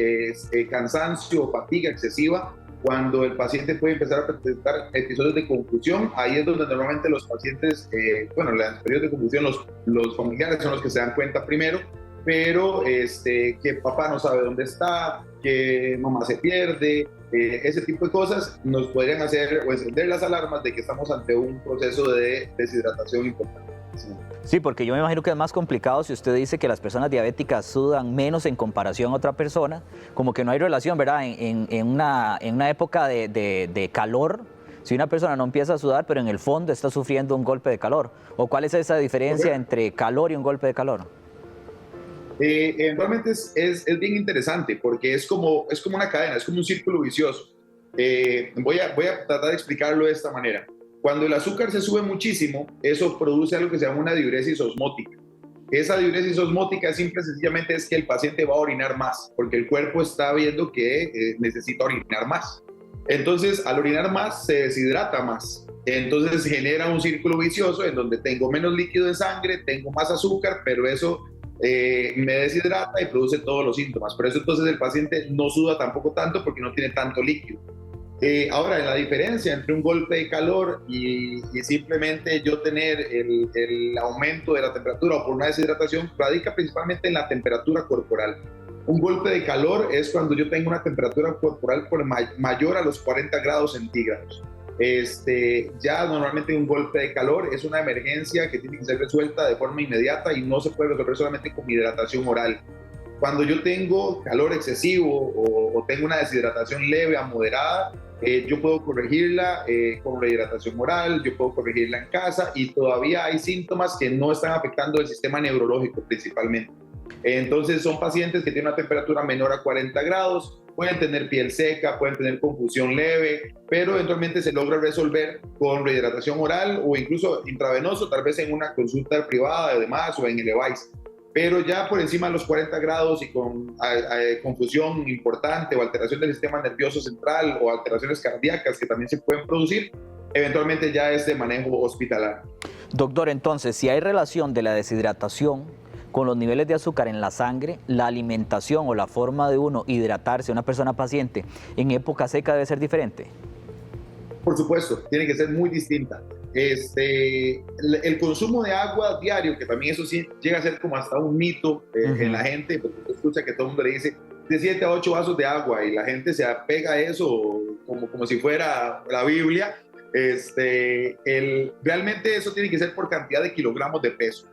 cansancio o fatiga excesiva, cuando el paciente puede empezar a presentar episodios de confusión, ahí es donde normalmente los pacientes, en los periodos de confusión los familiares son los que se dan cuenta primero, pero que papá no sabe dónde está, que mamá se pierde, ese tipo de cosas nos podrían hacer o encender las alarmas de que estamos ante un proceso de deshidratación importante. Sí, porque yo me imagino que es más complicado si usted dice que las personas diabéticas sudan menos en comparación a otra persona, como que no hay relación, ¿verdad? En una época de calor, si una persona no empieza a sudar, pero en el fondo está sufriendo un golpe de calor. ¿O cuál es esa diferencia entre calor y un golpe de calor? Eventualmente es bien interesante porque es como una cadena, es como un círculo vicioso. Voy a tratar de explicarlo de esta manera. Cuando el azúcar se sube muchísimo, eso produce algo que se llama una diuresis osmótica. Esa diuresis osmótica simple y sencillamente es que el paciente va a orinar más, porque el cuerpo está viendo que necesita orinar más. Entonces, al orinar más, se deshidrata más. Entonces, genera un círculo vicioso en donde tengo menos líquido de sangre, tengo más azúcar, pero eso me deshidrata y produce todos los síntomas. Por eso entonces el paciente no suda tampoco tanto porque no tiene tanto líquido. Ahora, la diferencia entre un golpe de calor y simplemente yo tener el aumento de la temperatura o por una deshidratación radica principalmente en la temperatura corporal. Un golpe de calor es cuando yo tengo una temperatura corporal mayor a los 40 grados centígrados. Ya normalmente un golpe de calor es una emergencia que tiene que ser resuelta de forma inmediata y no se puede resolver solamente con hidratación oral. Cuando yo tengo calor excesivo o tengo una deshidratación leve a moderada, yo puedo corregirla con rehidratación oral, yo puedo corregirla en casa y todavía hay síntomas que no están afectando el sistema neurológico principalmente. Entonces son pacientes que tienen una temperatura menor a 40 grados, pueden tener piel seca, pueden tener confusión leve, pero eventualmente se logra resolver con rehidratación oral o incluso intravenoso, tal vez en una consulta privada además o en el device. Pero ya por encima de los 40 grados y con confusión importante o alteración del sistema nervioso central o alteraciones cardíacas que también se pueden producir, eventualmente ya es de manejo hospitalario. Doctor, entonces, si hay relación de la deshidratación con los niveles de azúcar en la sangre, la alimentación o la forma de uno hidratarse, una persona paciente, en época seca debe ser diferente. Por supuesto, tiene que ser muy distinta. El consumo de agua diario, que también eso sí llega a ser como hasta un mito en la gente, porque usted escucha que todo el mundo le dice de 7 a 8 vasos de agua y la gente se apega a eso como si fuera la Biblia. Realmente eso tiene que ser por cantidad de kilogramos de peso.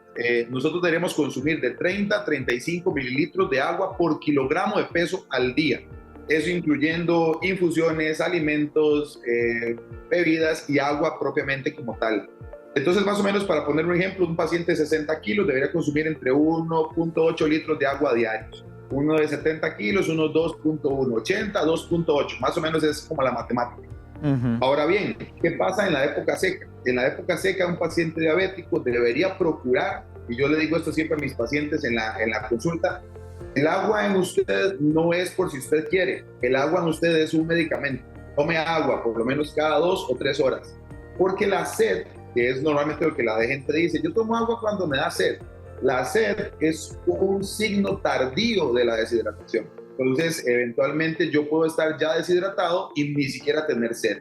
Nosotros deberíamos consumir de 30 a 35 mililitros de agua por kilogramo de peso al día. Eso incluyendo infusiones, alimentos, bebidas y agua propiamente como tal. Entonces, más o menos, para poner un ejemplo, un paciente de 60 kilos debería consumir entre 1.8 litros de agua diarios. Uno de 70 kilos, unos 2.1, 80, 2.8, más o menos es como la matemática. Ahora bien, ¿qué pasa en la época seca? En la época seca, un paciente diabético debería procurar, y yo le digo esto siempre a mis pacientes en la consulta, el agua en usted no es por si usted quiere, el agua en usted es un medicamento. Tome agua por lo menos cada 2 o 3 horas, porque la sed, que es normalmente lo que la gente dice, yo tomo agua cuando me da sed. La sed es un signo tardío de la deshidratación. Entonces, eventualmente yo puedo estar ya deshidratado y ni siquiera tener sed.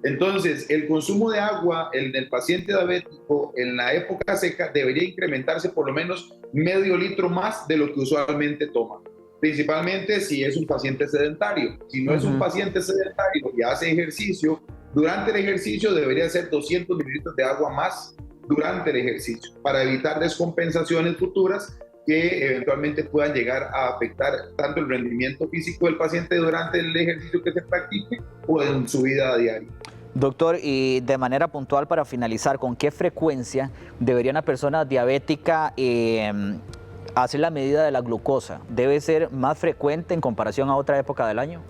Entonces, el consumo de agua en el paciente diabético en la época seca debería incrementarse por lo menos medio litro más de lo que usualmente toma. Principalmente si es un paciente sedentario. Si no es un paciente sedentario y hace ejercicio, durante el ejercicio debería ser 200 mililitros de agua más durante el ejercicio para evitar descompensaciones futuras que eventualmente puedan llegar a afectar tanto el rendimiento físico del paciente durante el ejercicio que se practique o en su vida diaria. Doctor, y de manera puntual para finalizar, ¿con qué frecuencia debería una persona diabética hacer la medida de la glucosa? ¿Debe ser más frecuente en comparación a otra época del año?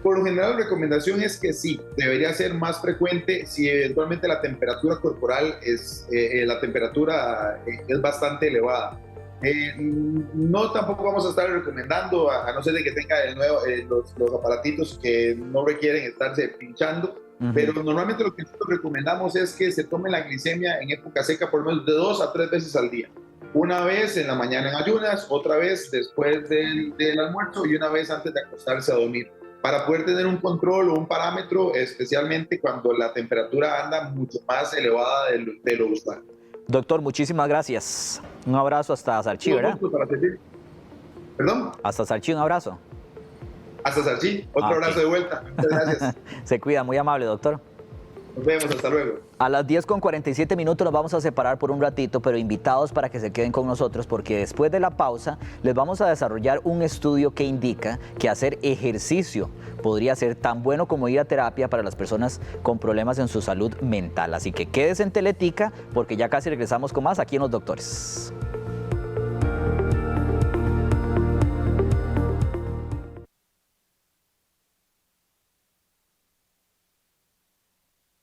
Por lo general, la recomendación es que sí, debería ser más frecuente si eventualmente la temperatura corporal es bastante elevada. No tampoco vamos a estar recomendando, a no ser de que tenga los aparatitos que no requieren estarse pinchando, pero normalmente lo que nosotros recomendamos es que se tome la glicemia en época seca por lo menos de 2 a 3 veces al día. Una vez en la mañana en ayunas, otra vez después del almuerzo y una vez antes de acostarse a dormir, para poder tener un control o un parámetro, especialmente cuando la temperatura anda mucho más elevada de lo usual. Doctor, muchísimas gracias. Un abrazo hasta Sarchí, ¿verdad? ¿Perdón? Hasta Sarchí, un abrazo. Hasta Sarchí, otro abrazo de vuelta. Muchas gracias. Se cuida, muy amable, doctor. Nos vemos, hasta luego. A las 10:47 nos vamos a separar por un ratito, pero invitados para que se queden con nosotros porque después de la pausa les vamos a desarrollar un estudio que indica que hacer ejercicio podría ser tan bueno como ir a terapia para las personas con problemas en su salud mental. Así que quédese en Teletica porque ya casi regresamos con más aquí en Los Doctores.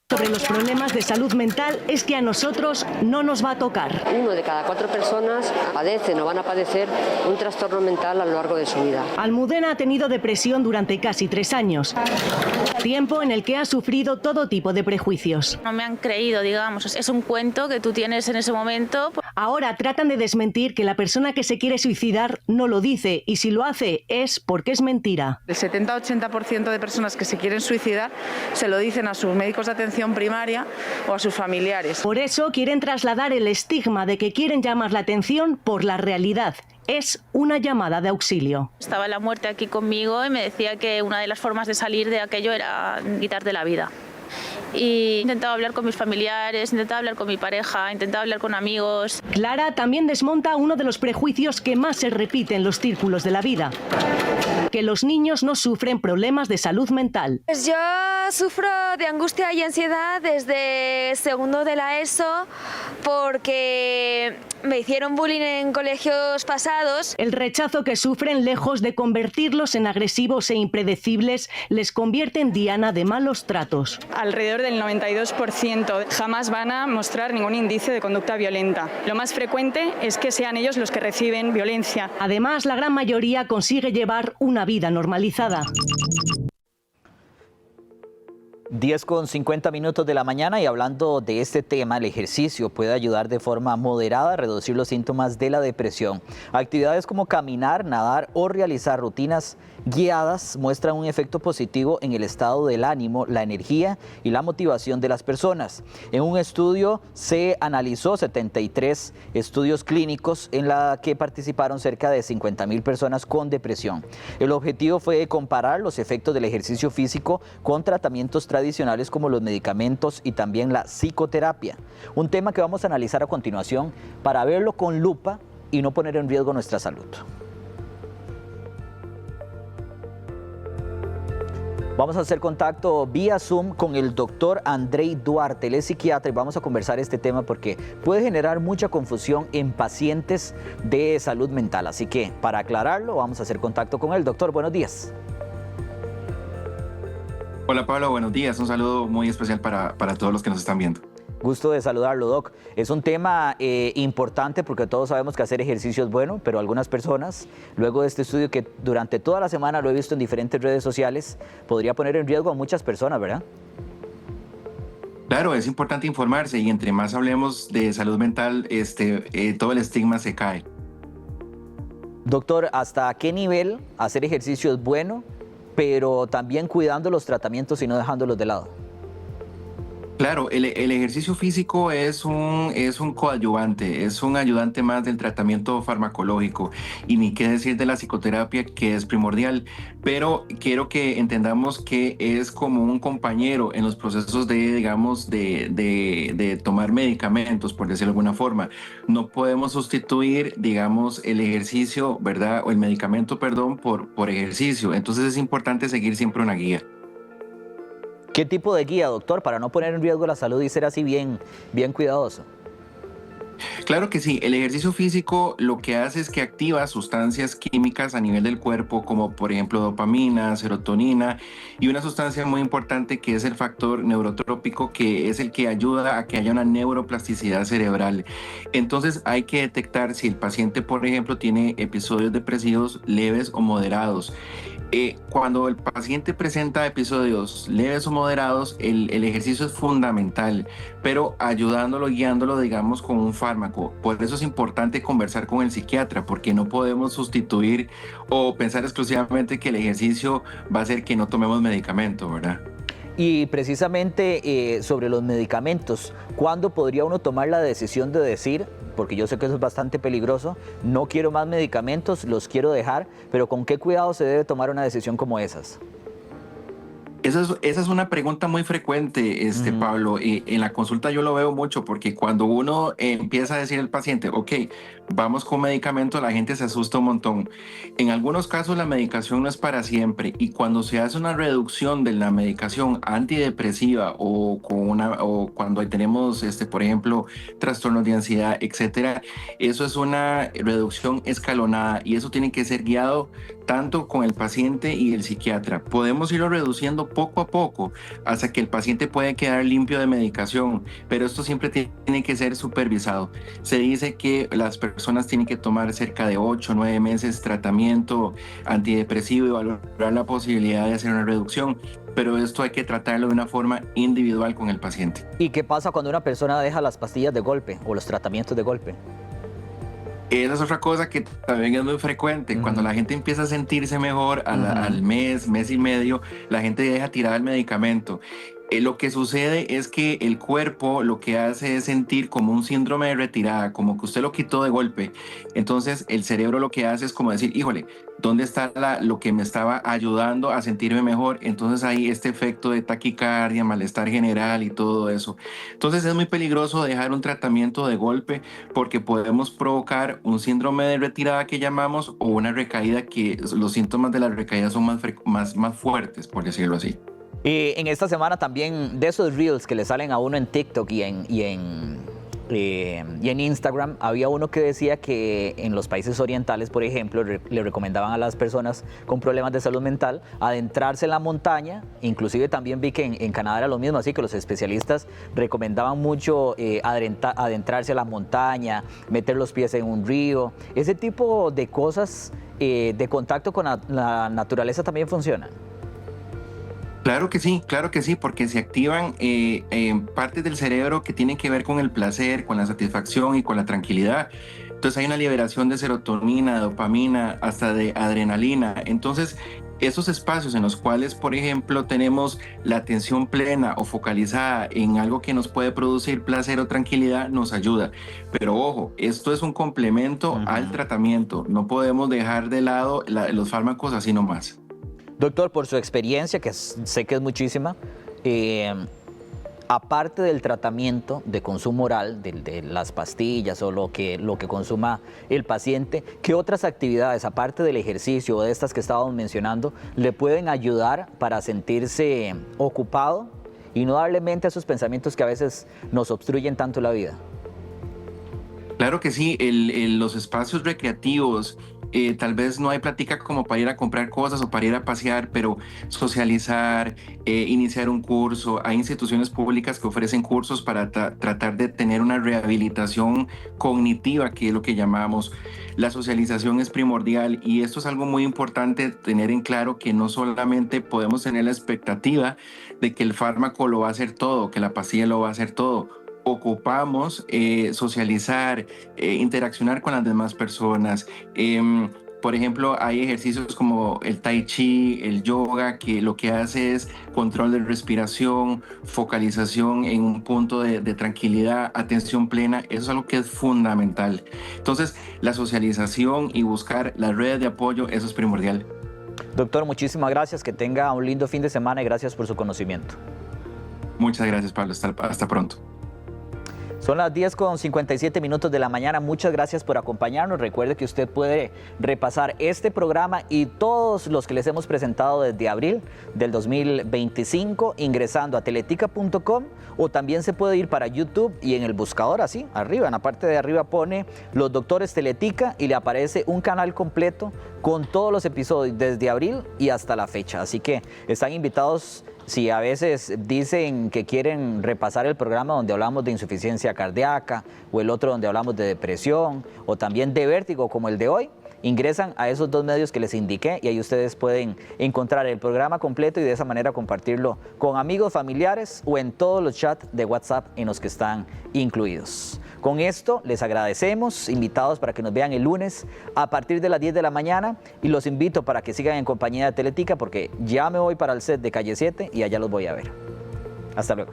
Sobre los problemas de salud mental es que a nosotros no nos va a tocar. 1 de cada 4 personas padecen o van a padecer un trastorno mental a lo largo de su vida. Almudena ha tenido depresión durante casi 3 años, tiempo en el que ha sufrido todo tipo de prejuicios. No me han creído, digamos, es un cuento que tú tienes en ese momento. Ahora tratan de desmentir que la persona que se quiere suicidar no lo dice y si lo hace es porque es mentira. El 70-80% de personas que se quieren suicidar se lo dicen a sus médicos de atención primaria o a sus familiares. Por eso quieren trasladar el estigma de que quieren llamar la atención por la realidad es una llamada de auxilio. Estaba la muerte aquí conmigo y me decía que una de las formas de salir de aquello era quitarte la vida. Y intentaba hablar con mis familiares, intentaba hablar con mi pareja, intentaba hablar con amigos. Clara también desmonta uno de los prejuicios que más se repite en los círculos de la vida: que los niños no sufren problemas de salud mental. Pues yo sufro de angustia y ansiedad desde segundo de la ESO porque me hicieron bullying en colegios pasados. El rechazo que sufren, lejos de convertirlos en agresivos e impredecibles, les convierte en diana de malos tratos. Alrededor del 92% jamás van a mostrar ningún indicio de conducta violenta. Lo más frecuente es que sean ellos los que reciben violencia. Además, la gran mayoría consigue llevar una vida normalizada. 10:50 de la mañana, y hablando de este tema, el ejercicio puede ayudar de forma moderada a reducir los síntomas de la depresión. Actividades como caminar, nadar o realizar rutinas guiadas muestran un efecto positivo en el estado del ánimo, la energía y la motivación de las personas. En un estudio se analizó 73 estudios clínicos en la que participaron cerca de 50,000 personas con depresión. El objetivo fue comparar los efectos del ejercicio físico con tratamientos tradicionales como los medicamentos y también la psicoterapia. Un tema que vamos a analizar a continuación para verlo con lupa y no poner en riesgo nuestra salud. Vamos a hacer contacto vía Zoom con el doctor Andrei Duarte. Él es psiquiatra y vamos a conversar este tema porque puede generar mucha confusión en pacientes de salud mental. Así que para aclararlo vamos a hacer contacto con él. Doctor, buenos días. Hola Pablo, buenos días. Un saludo muy especial para todos los que nos están viendo. Gusto de saludarlo, Doc. Es un tema importante porque todos sabemos que hacer ejercicio es bueno, pero algunas personas, luego de este estudio que durante toda la semana lo he visto en diferentes redes sociales, podría poner en riesgo a muchas personas, ¿verdad? Claro, es importante informarse y entre más hablemos de salud mental, todo el estigma se cae. Doctor, ¿hasta qué nivel hacer ejercicio es bueno, pero también cuidando los tratamientos y no dejándolos de lado? Claro, el ejercicio físico es un coadyuvante, es un ayudante más del tratamiento farmacológico y ni qué decir de la psicoterapia, que es primordial, pero quiero que entendamos que es como un compañero en los procesos de tomar medicamentos, por decirlo de alguna forma. No podemos sustituir, el ejercicio, ¿verdad? O el medicamento, perdón, por ejercicio. Entonces es importante seguir siempre una guía. ¿Qué tipo de guía, doctor, para no poner en riesgo la salud y ser así bien cuidadoso? Claro que sí, el ejercicio físico lo que hace es que activa sustancias químicas a nivel del cuerpo, como por ejemplo dopamina, serotonina y una sustancia muy importante que es el factor neurotrópico, que es el que ayuda a que haya una neuroplasticidad cerebral. Entonces hay que detectar si el paciente, por ejemplo, tiene episodios depresivos leves o moderados. Cuando el paciente presenta episodios leves o moderados, el ejercicio es fundamental, pero ayudándolo, guiándolo, con un fármaco. Por eso es importante conversar con el psiquiatra, porque no podemos sustituir o pensar exclusivamente que el ejercicio va a hacer que no tomemos medicamento, ¿verdad? Y precisamente sobre los medicamentos, ¿cuándo podría uno tomar la decisión de decir, porque yo sé que eso es bastante peligroso, no quiero más medicamentos, los quiero dejar, pero con qué cuidado se debe tomar una decisión como esas? Esa es una pregunta muy frecuente, Pablo, y en la consulta yo lo veo mucho porque cuando uno empieza a decir al paciente, ok, vamos con medicamento, la gente se asusta un montón. En algunos casos la medicación no es para siempre y cuando se hace una reducción de la medicación antidepresiva o cuando tenemos, por ejemplo, trastornos de ansiedad, etcétera, eso es una reducción escalonada y eso tiene que ser guiado tanto con el paciente y el psiquiatra. Podemos irlo reduciendo poco a poco hasta que el paciente puede quedar limpio de medicación, pero esto siempre tiene que ser supervisado. Se dice que las personas tienen que tomar cerca de 8 o 9 meses tratamiento antidepresivo y valorar la posibilidad de hacer una reducción, pero esto hay que tratarlo de una forma individual con el paciente. ¿Y qué pasa cuando una persona deja las pastillas de golpe o los tratamientos de golpe? Esa es otra cosa que también es muy frecuente. Cuando la gente empieza a sentirse mejor al mes y medio, la gente deja tirada el medicamento. lo que sucede es que el cuerpo lo que hace es sentir como un síndrome de retirada, como que usted lo quitó de golpe. Entonces el cerebro lo que hace es como decir, híjole, ¿dónde está lo que me estaba ayudando a sentirme mejor? Entonces hay este efecto de taquicardia, malestar general y todo eso. Entonces es muy peligroso dejar un tratamiento de golpe porque podemos provocar un síndrome de retirada que llamamos o una recaída, que los síntomas de la recaída son más fuertes, por decirlo así. En esta semana también, de esos reels que le salen a uno en TikTok y en Instagram, había uno que decía que en los países orientales, por ejemplo, le recomendaban a las personas con problemas de salud mental adentrarse en la montaña. Inclusive también vi que en Canadá era lo mismo, así que los especialistas recomendaban mucho adentrarse a la montaña, meter los pies en un río. Ese tipo de cosas de contacto con la naturaleza también funcionan. Claro que sí, porque se activan partes del cerebro que tienen que ver con el placer, con la satisfacción y con la tranquilidad. Entonces hay una liberación de serotonina, de dopamina, hasta de adrenalina. Entonces esos espacios en los cuales, por ejemplo, tenemos la atención plena o focalizada en algo que nos puede producir placer o tranquilidad, nos ayuda. Pero ojo, esto es un complemento al tratamiento. No podemos dejar de lado los fármacos así nomás. Doctor, por su experiencia, que sé que es muchísima, aparte del tratamiento de consumo oral, de las pastillas o lo que consuma el paciente, ¿qué otras actividades, aparte del ejercicio o de estas que estábamos mencionando, le pueden ayudar para sentirse ocupado y no darle mente a esos pensamientos que a veces nos obstruyen tanto la vida? Claro que sí, los espacios recreativos, tal vez no hay plática como para ir a comprar cosas o para ir a pasear, pero socializar, iniciar un curso. Hay instituciones públicas que ofrecen cursos para tratar de tener una rehabilitación cognitiva, que es lo que llamamos. La socialización es primordial y esto es algo muy importante tener en claro, que no solamente podemos tener la expectativa de que el fármaco lo va a hacer todo, que la pastilla lo va a hacer todo. Ocupamos socializar, interaccionar con las demás personas. Por ejemplo, hay ejercicios como el tai chi, el yoga, que lo que hace es control de respiración, focalización en un punto de tranquilidad, atención plena. Eso es algo que es fundamental. Entonces, la socialización y buscar las redes de apoyo, eso es primordial. Doctor, muchísimas gracias. Que tenga un lindo fin de semana y gracias por su conocimiento. Muchas gracias, Pablo. Hasta pronto. Son las 10:57 de la mañana. Muchas gracias por acompañarnos. Recuerde que usted puede repasar este programa y todos los que les hemos presentado desde abril del 2025 ingresando a teletica.com, o también se puede ir para YouTube y en el buscador, así, arriba, en la parte de arriba pone Los Doctores Teletica y le aparece un canal completo con todos los episodios desde abril y hasta la fecha. Así que están invitados. Si a veces dicen que quieren repasar el programa donde hablamos de insuficiencia cardíaca, o el otro donde hablamos de depresión, o también de vértigo como el de hoy, ingresan a esos dos medios que les indiqué y ahí ustedes pueden encontrar el programa completo y de esa manera compartirlo con amigos, familiares o en todos los chats de WhatsApp en los que están incluidos. Con esto les agradecemos, invitados para que nos vean el lunes a partir de las 10 de la mañana, y los invito para que sigan en compañía de Teletica, porque ya me voy para el set de Calle 7 y allá los voy a ver. Hasta luego.